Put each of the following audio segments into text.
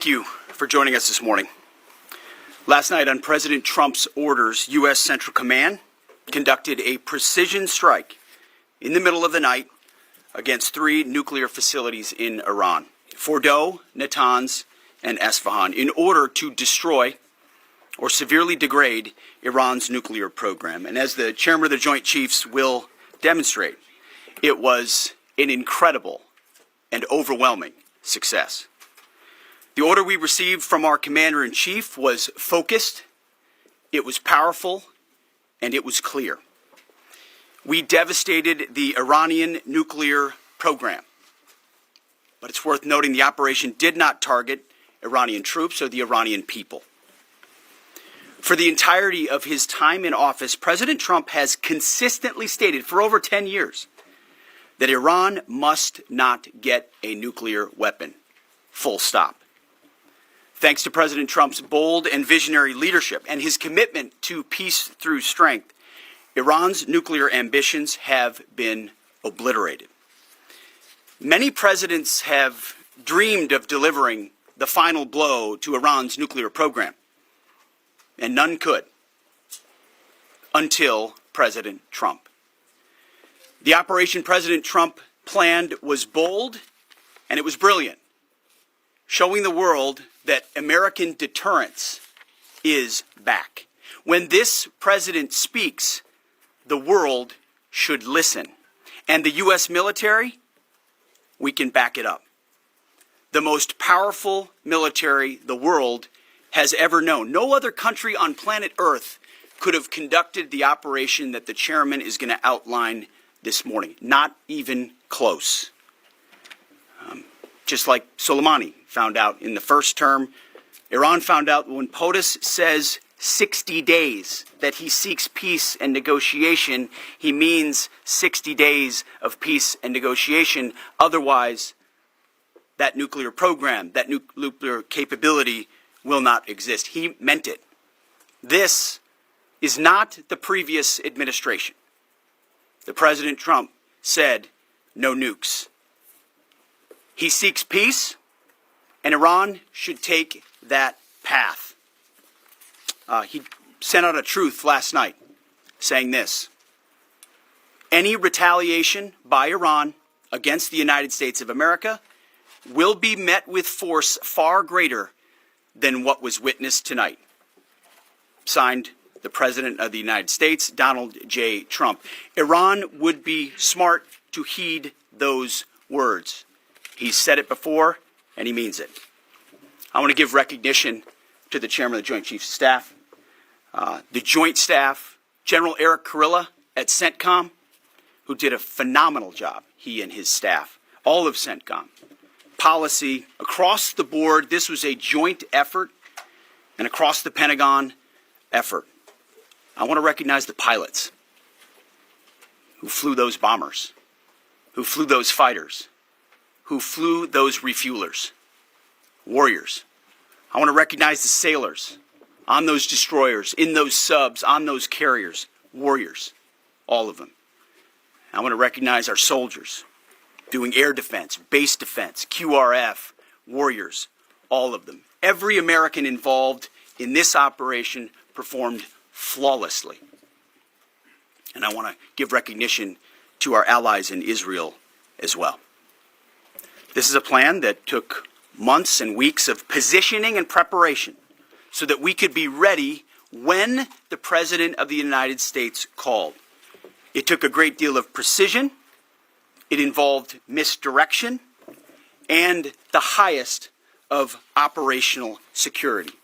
Thank you for joining us this morning. Last night, on President Trump's orders, U.S. Central Command conducted a precision strike in the middle of the night against 3 nuclear facilities in Iran, Fordow, Natanz, and Esfahan, in order to destroy or severely degrade Iran's nuclear program. And as the chairman of the Joint Chiefs will demonstrate, it was an incredible and overwhelming success. The order we received from our commander-in-chief was focused, it was powerful, and it was clear. We devastated the Iranian nuclear program. But it's worth noting the operation did not target Iranian troops or the Iranian people. For the entirety of his time in office, President Trump has consistently stated for over 10 years that Iran must not get a nuclear weapon. Full stop. Thanks to President Trump's bold and visionary leadership and his commitment to peace through strength, Iran's nuclear ambitions have been obliterated. Many presidents have dreamed of delivering the final blow to Iran's nuclear program, and none could until President Trump. The operation President Trump planned was bold and it was brilliant, showing the world that American deterrence is back. When this president speaks, the world should listen. And the U.S. military, we can back it up. The most powerful military the world has ever known. No other country on planet Earth could have conducted the operation that the chairman is going to outline this morning. Not even close. Just like Soleimani found out in the first term, Iran found out when POTUS says 60 days that he seeks peace and negotiation, he means 60 days of peace and negotiation. Otherwise, that nuclear program, that nuclear capability will not exist. He meant it. This is not the previous administration. The President Trump said no nukes. He seeks peace, and Iran should take that path. He sent out a truth last night saying this: any retaliation by Iran against the United States of America will be met with force far greater than what was witnessed tonight. Signed, the President of the United States, Donald J. Trump. Iran would be smart to heed those words. He's said it before, and he means it. I want to give recognition to the Chairman of the Joint Chiefs of Staff, the Joint Staff, General Eric Kurilla at CENTCOM, who did a phenomenal job, he and his staff, all of CENTCOM. Policy, across the board, this was a joint effort, and across the Pentagon effort. I want to recognize the pilots who flew those bombers, who flew those fighters, who flew those refuelers, warriors. I want to recognize the sailors on those destroyers, in those subs, on those carriers, warriors, all of them. I want to recognize our soldiers doing air defense, base defense, QRF, warriors, all of them. Every American involved in this operation performed flawlessly. And I want to give recognition to our allies in Israel as well. This is a plan that took months and weeks of positioning and preparation so that we could be ready when the President of the United States called. It took a great deal of precision. It involved misdirection and the highest of operational security.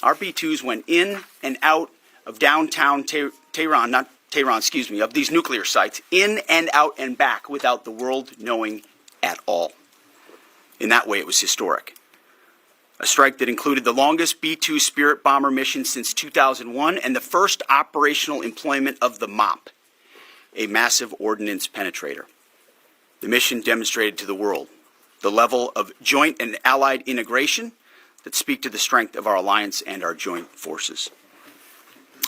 Our B-2s went in and out of downtown Tehran, of these nuclear sites, in and out and back without the world knowing at all. In that way, it was historic. A strike that included the longest B-2 Spirit bomber mission since 2001 and the first operational employment of the MOP, a massive ordnance penetrator. The mission demonstrated to the world the level of joint and allied integration that speak to the strength of our alliance and our joint forces.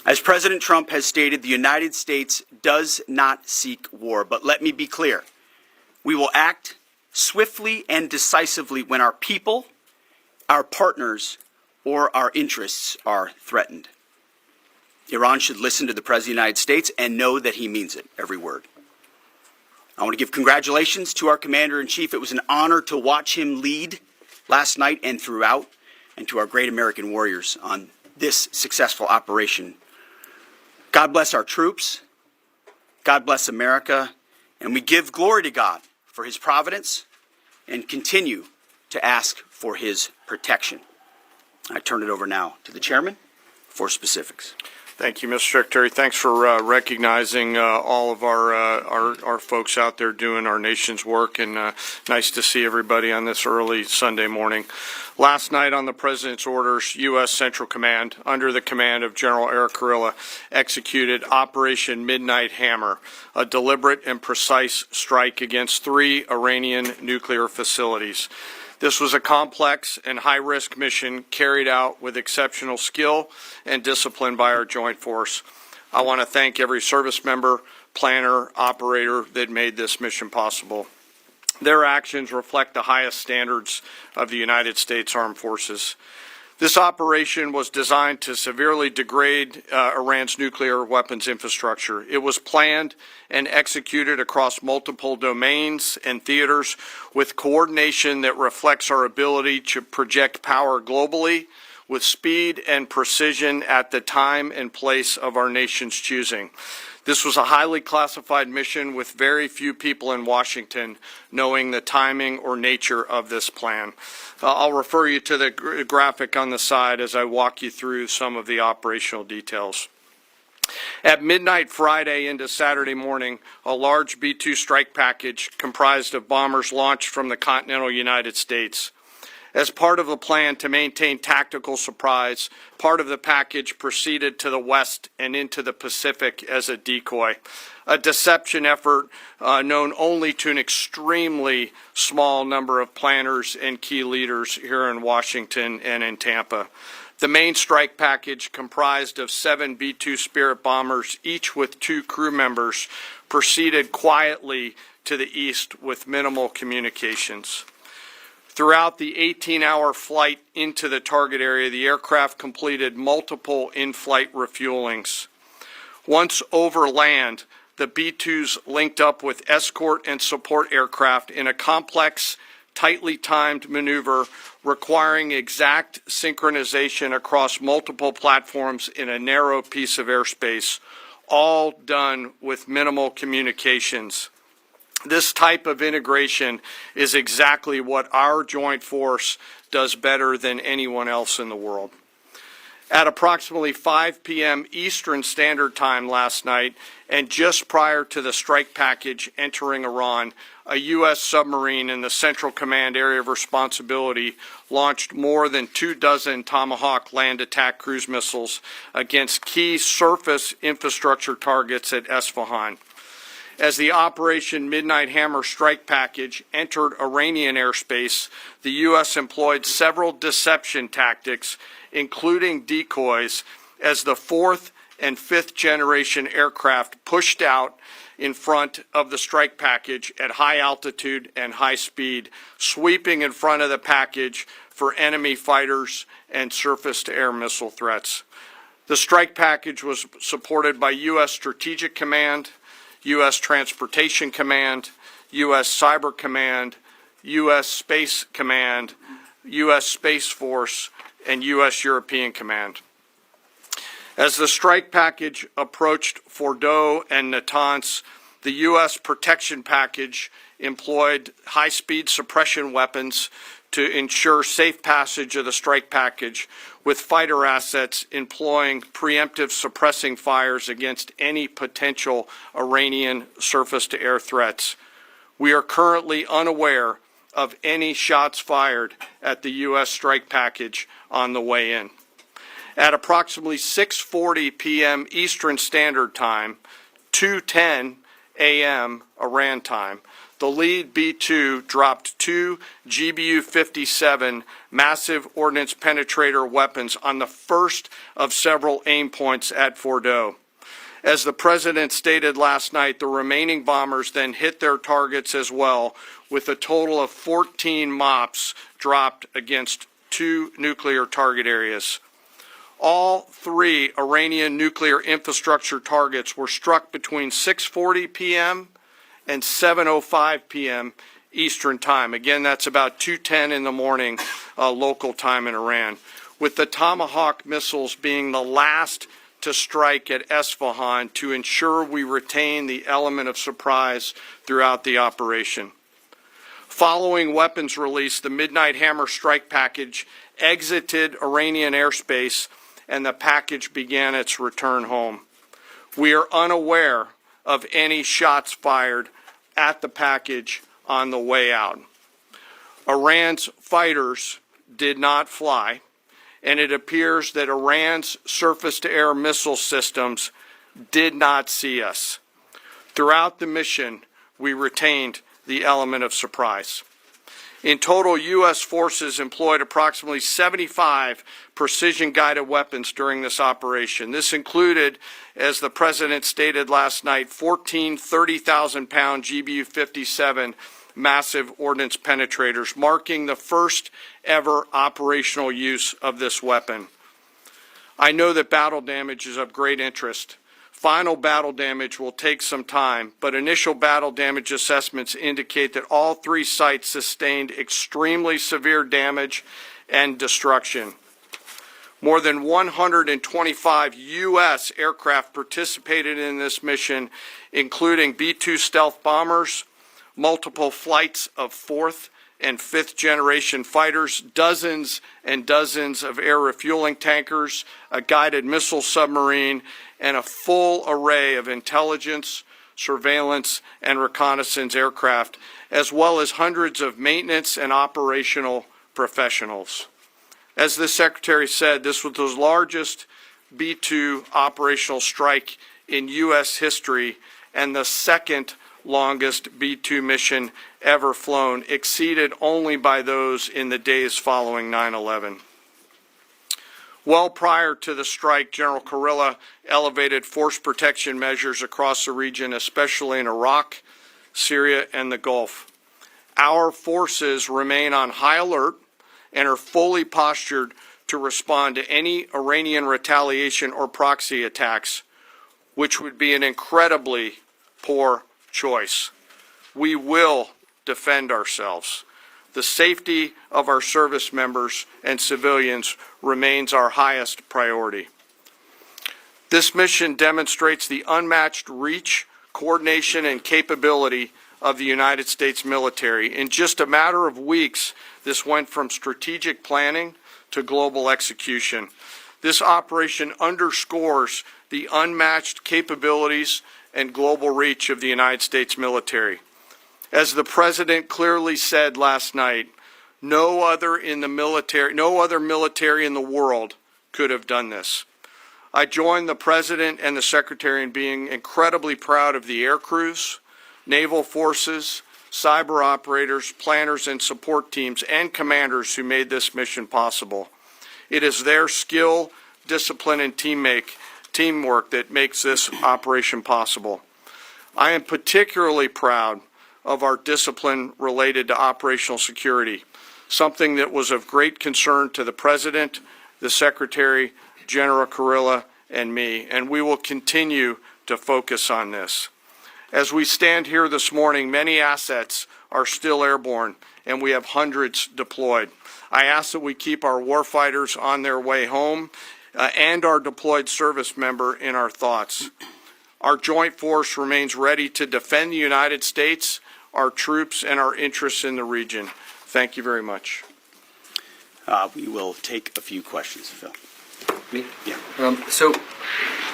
As President Trump has stated, the United States does not seek war, but let me be clear. We will act swiftly and decisively when our people our partners or our interests are threatened. Iran should listen to the President of the United States and know that he means it, every word. I want to give congratulations to our Commander-in-Chief. It was an honor to watch him lead last night and throughout, and to our great American warriors on this successful operation. God bless our troops. God bless America. And we give glory to God for his providence and continue to ask for his protection. I turn it over now to the chairman for specifics. Thank you, Mr. Secretary. Thanks for recognizing all of our folks out there doing our nation's work, and nice to see everybody on this early Sunday morning. Last night on the President's orders, U.S. Central Command, under the command of General Eric Kurilla, executed Operation Midnight Hammer, a deliberate and precise strike against 3 Iranian nuclear facilities. This was a complex and high-risk mission carried out with exceptional skill and discipline by our joint force. I want to thank every service member, planner, operator that made this mission possible. Their actions reflect the highest standards of the United States Armed Forces. This operation was designed to severely degrade Iran's nuclear weapons infrastructure. It was planned and executed across multiple domains and theaters with coordination that reflects our ability to project power globally with speed and precision at the time and place of our nation's choosing. This was a highly classified mission with very few people in Washington knowing the timing or nature of this plan. I'll refer you to the graphic on the side as I walk you through some of the operational details. At midnight Friday into Saturday morning, a large B-2 strike package comprised of bombers launched from the continental United States. As part of a plan to maintain tactical surprise, part of the package proceeded to the west and into the Pacific as a decoy, a deception effort known only to an extremely small number of planners and key leaders here in Washington and in Tampa. The main strike package, comprised of 7 B-2 Spirit bombers, each with 2 crew members, proceeded quietly to the east with minimal communications. Throughout the 18-hour flight into the target area, the aircraft completed multiple in-flight refuelings. Once over land, the B-2s linked up with escort and support aircraft in a complex, tightly timed maneuver requiring exact synchronization across multiple platforms in a narrow piece of airspace, all done with minimal communications. This type of integration is exactly what our joint force does better than anyone else in the world. At approximately 5 p.m. Eastern Standard Time last night, and just prior to the strike package entering Iran, a U.S. submarine in the Central Command Area of Responsibility launched more than 24 Tomahawk land attack cruise missiles against key surface infrastructure targets at Esfahan. As the Operation Midnight Hammer strike package entered Iranian airspace, the U.S. employed several deception tactics, including decoys, as the 4th and 5th generation aircraft pushed out in front of the strike package at high altitude and high speed, sweeping in front of the package for enemy fighters and surface-to-air missile threats. The strike package was supported by U.S. Strategic Command, U.S. Transportation Command, U.S. Cyber Command, U.S. Space Command, U.S. Space Force, and U.S. European Command. As the strike package approached Fordo and Natanz, the U.S. protection package employed high-speed suppression weapons to ensure safe passage of the strike package, with fighter assets employing preemptive suppressing fires against any potential Iranian surface-to-air threats. We are currently unaware of any shots fired at the U.S. strike package on the way in. At approximately 6:40 p.m. Eastern Standard Time, 2:10 a.m. Iran time, the lead B-2 dropped 2 GBU-57 massive ordnance penetrator weapons on the first of several aim points at Fordo. As the President stated last night, the remaining bombers then hit their targets as well, with a total of 14 MOPs dropped against 2 nuclear target areas. All 3 Iranian nuclear infrastructure targets were struck between 6:40 p.m. and 7:05 p.m. Eastern Time. Again, that's about 2:10 in the morning local time in Iran, with the Tomahawk missiles being the last to strike at Esfahan to ensure we retain the element of surprise throughout the operation. Following weapons release, the Midnight Hammer strike package exited Iranian airspace and the package began its return home. We are unaware of any shots fired at the package on the way out. Iran's fighters did not fly, and it appears that Iran's surface-to-air missile systems did not see us. Throughout the mission, we retained the element of surprise. In total, U.S. forces employed approximately 75 precision-guided weapons during this operation. This included, as the President stated last night, 14 30,000-pound GBU-57 massive ordnance penetrators, marking the first ever operational use of this weapon. I know that battle damage is of great interest. Final battle damage will take some time, but initial battle damage assessments indicate that all 3 sites sustained extremely severe damage and destruction. More than 125 U.S. aircraft participated in this mission, including B-2 stealth bombers, multiple flights of 4th and 5th generation fighters, dozens and dozens of air refueling tankers, a guided missile submarine, and a full array of intelligence, surveillance, and reconnaissance aircraft, as well as hundreds of maintenance and operational professionals. As the Secretary said, this was the largest B-2 operational strike in U.S. history and the second longest B-2 mission ever flown, exceeded only by those in the days following 9/11. Well prior to the strike, General Kurilla elevated force protection measures across the region, especially in Iraq, Syria, and the Gulf. Our forces remain on high alert and are fully postured to respond to any Iranian retaliation or proxy attacks, which would be an incredibly poor choice. We will defend ourselves. The safety of our service members and civilians remains our highest priority. This mission demonstrates the unmatched reach, coordination, and capability of the United States military. In just a matter of weeks, this went from strategic planning to global execution. This operation underscores the unmatched capabilities and global reach of the United States military. As the President clearly said last night, no other military in the world could have done this. I join the President and the Secretary in being incredibly proud of the air crews, naval forces, cyber operators, planners and support teams, and commanders who made this mission possible. It is their skill, discipline, and teamwork that makes this operation possible. I am particularly proud of our discipline related to operational security, something that was of great concern to the President, the Secretary, General Kurilla, and me, and we will continue to focus on this. As we stand here this morning, many assets are still airborne, and we have hundreds deployed. I ask that we keep our warfighters on their way home and our deployed service member in our thoughts. Our joint force remains ready to defend the United States, our troops, and our interests in the region. Thank you very much. We will take a few questions, Phil. Me? Yeah. So,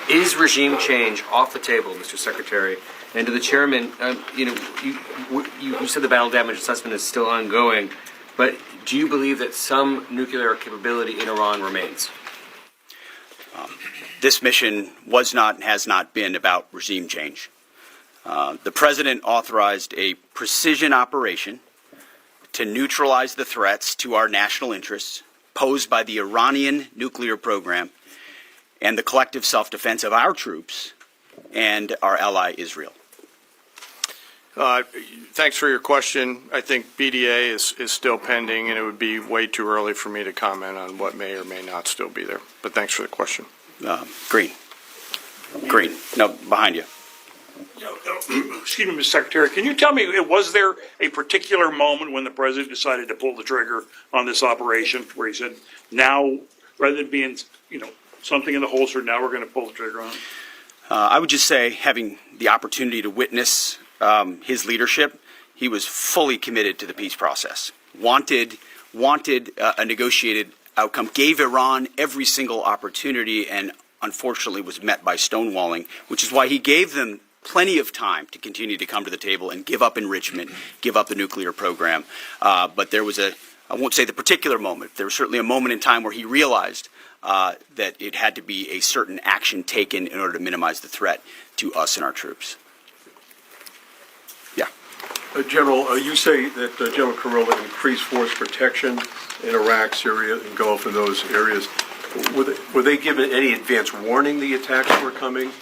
is regime change off the table, Mr. Secretary? And to the Chairman, you said the battle damage assessment is still ongoing, but do you believe that some nuclear capability in Iran remains? This mission was not and has not been about regime change. The President authorized a precision operation to neutralize the threats to our national interests posed by the Iranian nuclear program and the collective self-defense of our troops and our ally Israel. Thanks for your question. I think BDA is still pending, and it would be way too early for me to comment on what may or may not still be there. But thanks for the question. Green. No, behind you. Excuse me, Mr. Secretary, can you tell me, was there a particular moment when the president decided to pull the trigger on this operation where he said, now, rather than being, something in the holster, now we're going to pull the trigger on it? I would just say, having the opportunity to witness his leadership, he was fully committed to the peace process. Wanted a negotiated outcome, gave Iran every single opportunity, and unfortunately was met by stonewalling, which is why he gave them plenty of time to continue to come to the table and give up enrichment, give up the nuclear program. But there was I won't say the particular moment, there was certainly a moment in time where he realized that it had to be a certain action taken in order to minimize the threat to us and our troops. Yeah. General, you say that General Kurilla increased force protection in Iraq, Syria, and Gulf, in those areas. Were they given any advance warning the attacks were coming?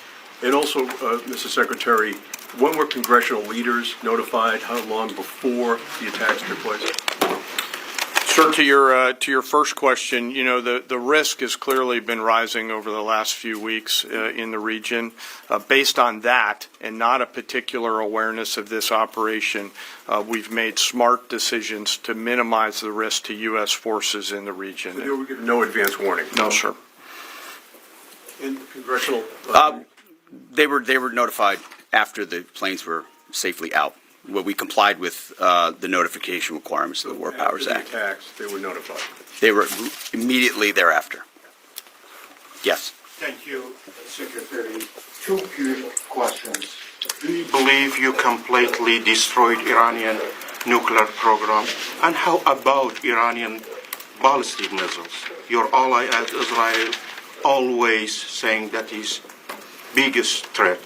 And also, Mr. Secretary, when were congressional leaders notified? How long before the attacks took place? Sir, to your first question, the risk has clearly been rising over the last few weeks in the region. Based on that, and not a particular awareness of this operation, we've made smart decisions to minimize the risk to U.S. forces in the region. So they were given no advance warning? No, sir. In congressional? They were notified after the planes were safely out. Well, we complied with the notification requirements of the War Powers Act. After the attacks, they were notified? They were immediately thereafter. Yes. Thank you, Secretary. Two quick questions. Do you believe you completely destroyed Iranian nuclear program? And how about Iranian ballistic missiles? Your ally at Israel always saying that is biggest threat.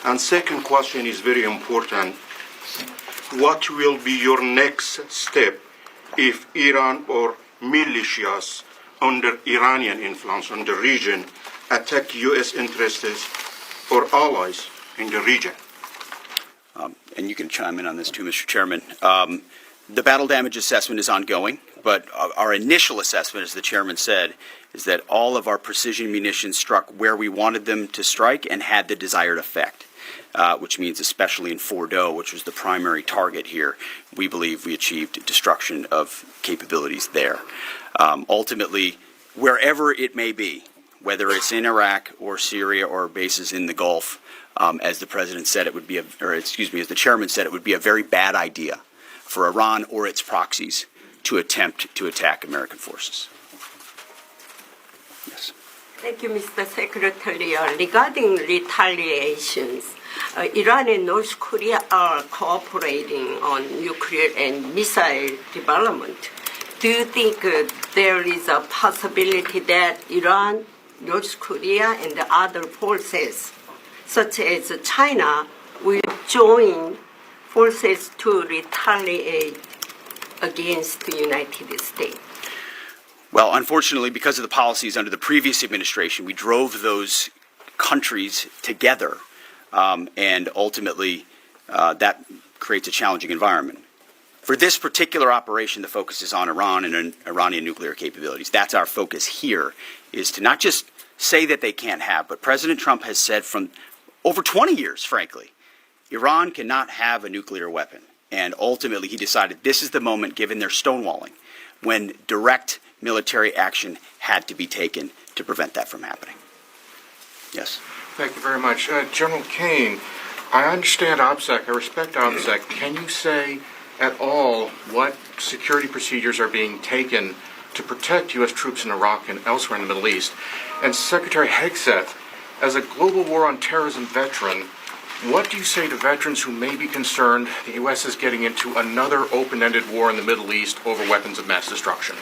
And second question is very important. What will be your next step if Iran or militias under Iranian influence in the region attack U.S. interests or allies in the region? And you can chime in on this too, Mr. Chairman. The battle damage assessment is ongoing, but our initial assessment, as the chairman said, is that all of our precision munitions struck where we wanted them to strike and had the desired effect. Which means especially in Fordo, which was the primary target here, we believe we achieved destruction of capabilities there. Ultimately, wherever it may be, whether it's in Iraq or Syria or bases in the Gulf, as the president said, it would be as the chairman said, it would be a very bad idea for Iran or its proxies to attempt to attack American forces. Yes. Thank you, Mr. Secretary. Regarding retaliations, Iran and North Korea are cooperating on nuclear and missile development. Do you think there is a possibility that Iran, North Korea, and the other forces, such as China, will join forces to retaliate against the United States? Well, unfortunately, because of the policies under the previous administration, we drove those countries together, and ultimately that creates a challenging environment. For this particular operation, the focus is on Iran and Iranian nuclear capabilities. That's our focus here, is to not just say that they can't have, but President Trump has said from over 20 years, frankly, Iran cannot have a nuclear weapon. And ultimately, he decided this is the moment, given their stonewalling, when direct military action had to be taken to prevent that from happening. Yes? Thank you very much. General Kane, I understand OPSEC, I respect OPSEC. Can you say at all what security procedures are being taken to protect U.S. troops in Iraq and elsewhere in the Middle East? And Secretary Hegseth, as a global war on terrorism veteran, what do you say to veterans who may be concerned the U.S. is getting into another open-ended war in the Middle East over weapons of mass destruction?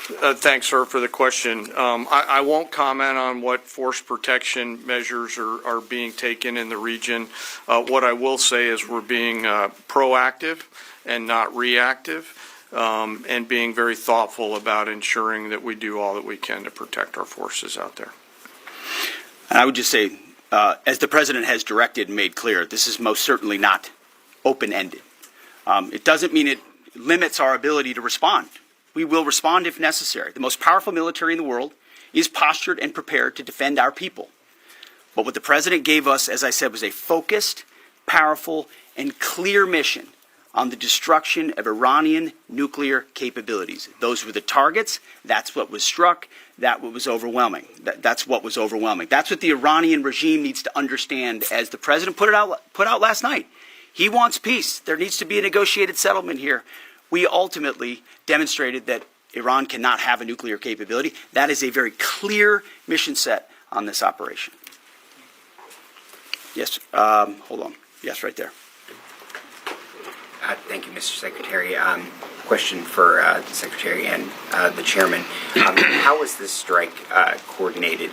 Thanks, sir, for the question. I won't comment on what force protection measures are being taken in the region. What I will say is we're being proactive and not reactive, and being very thoughtful about ensuring that we do all that we can to protect our forces out there. And I would just say, as the President has directed and made clear, this is most certainly not open-ended. It doesn't mean it limits our ability to respond. We will respond if necessary. The most powerful military in the world is postured and prepared to defend our people. But what the President gave us, as I said, was a focused, powerful, and clear mission on the destruction of Iranian nuclear capabilities. Those were the targets. That's what was struck. That's what was overwhelming. That's what was overwhelming. That's what the Iranian regime needs to understand, as the President put out last night. He wants peace. There needs to be a negotiated settlement here. We ultimately demonstrated that Iran cannot have a nuclear capability. That is a very clear mission set on this operation. Yes, hold on. Yes, right there. Thank you, Mr. Secretary. Question for the Secretary and the Chairman. How was this strike coordinated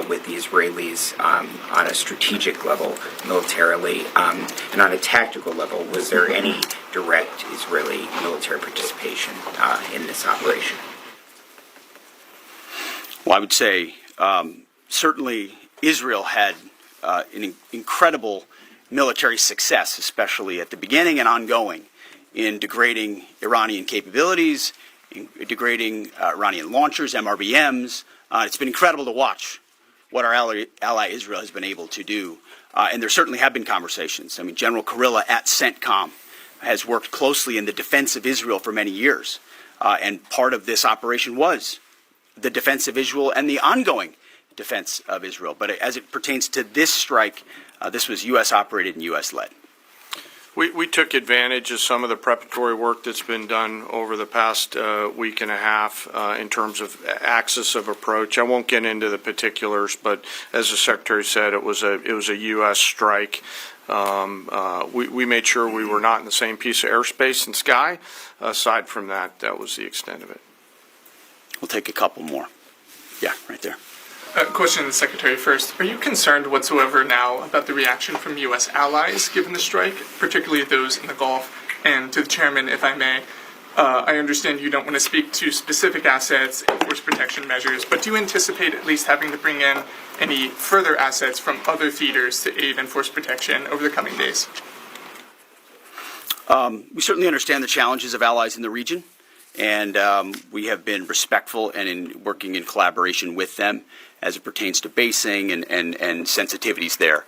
with the Israelis on a strategic level, militarily, and on a tactical level? Was there any direct Israeli military participation in this operation? Well, I would say certainly Israel had an incredible military success, especially at the beginning and ongoing, in degrading Iranian capabilities, in degrading Iranian launchers, MRBMs. It's been incredible to watch what our ally Israel has been able to do. And there certainly have been conversations. I mean, General Kurilla at CENTCOM has worked closely in the defense of Israel for many years. And part of this operation was the defense of Israel and the ongoing defense of Israel. But as it pertains to this strike, this was U.S. operated and U.S. led. We took advantage of some of the preparatory work that's been done over the past week and a half in terms of axis of approach. I won't get into the particulars, but as the Secretary said, it was a U.S. strike. We made sure we were not in the same piece of airspace and sky. Aside from that, that was the extent of it. We'll take a couple more. Yeah, right there. Question to the Secretary first. Are you concerned whatsoever now about the reaction from U.S. allies given the strike, particularly those in the Gulf? And to the Chairman, if I may, I understand you don't want to speak to specific assets and force protection measures, but do you anticipate at least having to bring in any further assets from other theaters to aid in force protection over the coming days? We certainly understand the challenges of allies in the region, and we have been respectful and in working in collaboration with them as it pertains to basing and sensitivities there.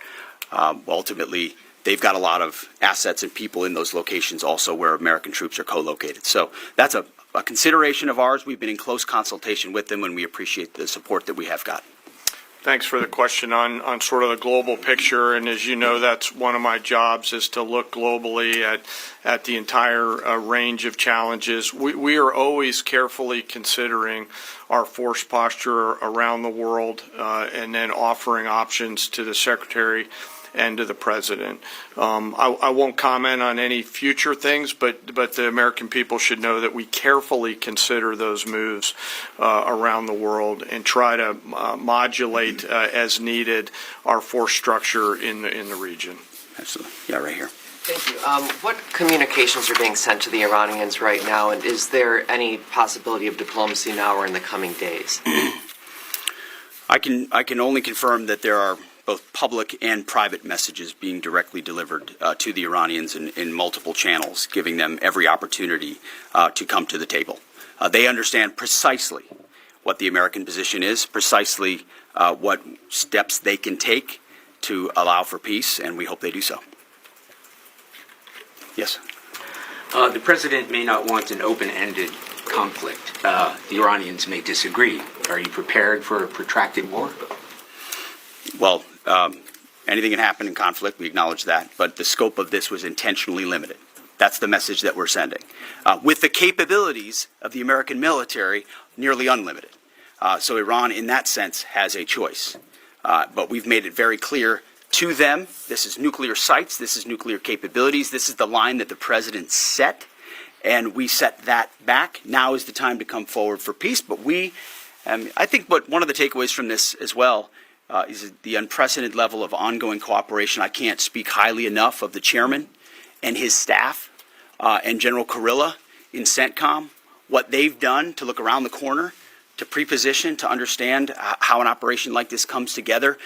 Ultimately, they've got a lot of assets and people in those locations also where American troops are co-located. So that's a consideration of ours. We've been in close consultation with them, and we appreciate the support that we have got. Thanks for the question on sort of the global picture, and as you know, that's one of my jobs, is to look globally at the entire range of challenges. We are always carefully considering our force posture around the world and then offering options to the Secretary and to the President. I won't comment on any future things, but the American people should know that we carefully consider those moves around the world and try to modulate as needed our force structure in the region. Absolutely. Yeah, right here. Thank you. What communications are being sent to the Iranians right now, and is there any possibility of diplomacy now or in the coming days? I can only confirm that there are both public and private messages being directly delivered to the Iranians in multiple channels, giving them every opportunity to come to the table. They understand precisely what the American position is, precisely what steps they can take to allow for peace, and we hope they do so. Yes. The President may not want an open-ended conflict. The Iranians may disagree. Are you prepared for a protracted war? Well, anything can happen in conflict, we acknowledge that, but the scope of this was intentionally limited. That's the message that we're sending. With the capabilities of the American military nearly unlimited. So Iran, in that sense, has a choice. But we've made it very clear to them, this is nuclear sites, this is nuclear capabilities, this is the line that the President set, and we set that back. Now is the time to come forward for peace, but I think one of the takeaways from this as well is the unprecedented level of ongoing cooperation. I can't speak highly enough of the chairman and his staff and General Kurilla in CENTCOM, what they've done to look around the corner, to pre-position, to understand how an operation like this comes together.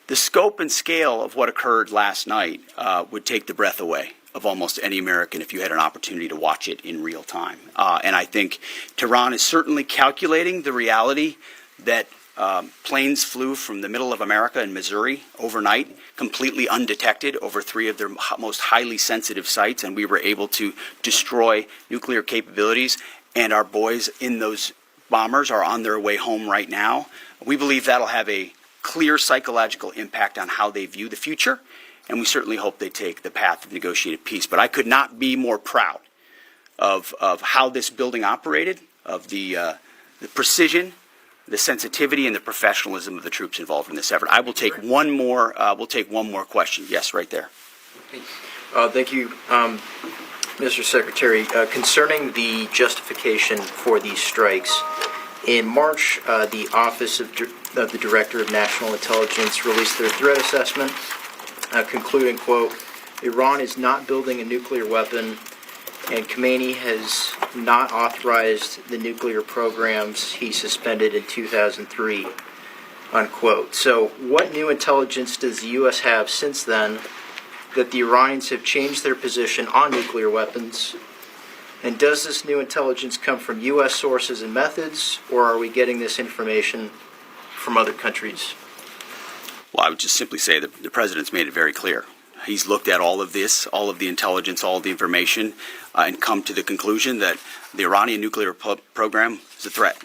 The scope and scale of what occurred last night would take the breath away. of almost any American if you had an opportunity to watch it in real time. And I think Tehran is certainly calculating the reality that planes flew from the middle of America in Missouri overnight, completely undetected over 3 of their most highly sensitive sites, and we were able to destroy nuclear capabilities, and our boys in those bombers are on their way home right now. We believe that'll have a clear psychological impact on how they view the future, and we certainly hope they take the path of negotiated peace. But I could not be more proud of how this building operated, of the precision, the sensitivity, and the professionalism of the troops involved in this effort. I will take one more. We'll take one more question. Yes, right there. Thank you, Mr. Secretary. Concerning the justification for these strikes, in March, the Office of the Director of National Intelligence released their threat assessment, concluding, quote, Iran is not building a nuclear weapon, and Khomeini has not authorized the nuclear programs he suspended in 2003, unquote. So what new intelligence does the U.S. have since then that the Iranians have changed their position on nuclear weapons? And does this new intelligence come from U.S. sources and methods, or are we getting this information from other countries? Well, I would just simply say that the President's made it very clear. He's looked at all of this, all of the intelligence, all of the information, and come to the conclusion that the Iranian nuclear program is a threat,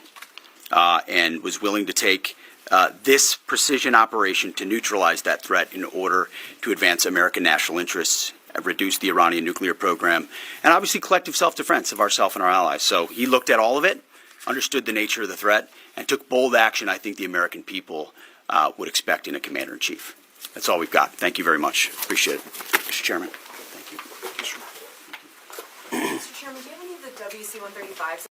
and was willing to take this precision operation to neutralize that threat in order to advance American national interests, reduce the Iranian nuclear program, and obviously collective self-defense of ourselves and our allies. So he looked at all of it, understood the nature of the threat, and took bold action I think the American people would expect in a commander-in-chief. That's all we've got. Thank you very much. Appreciate it. Mr. Chairman. Thank you. Mr. Chairman, do you have any of the WC-135s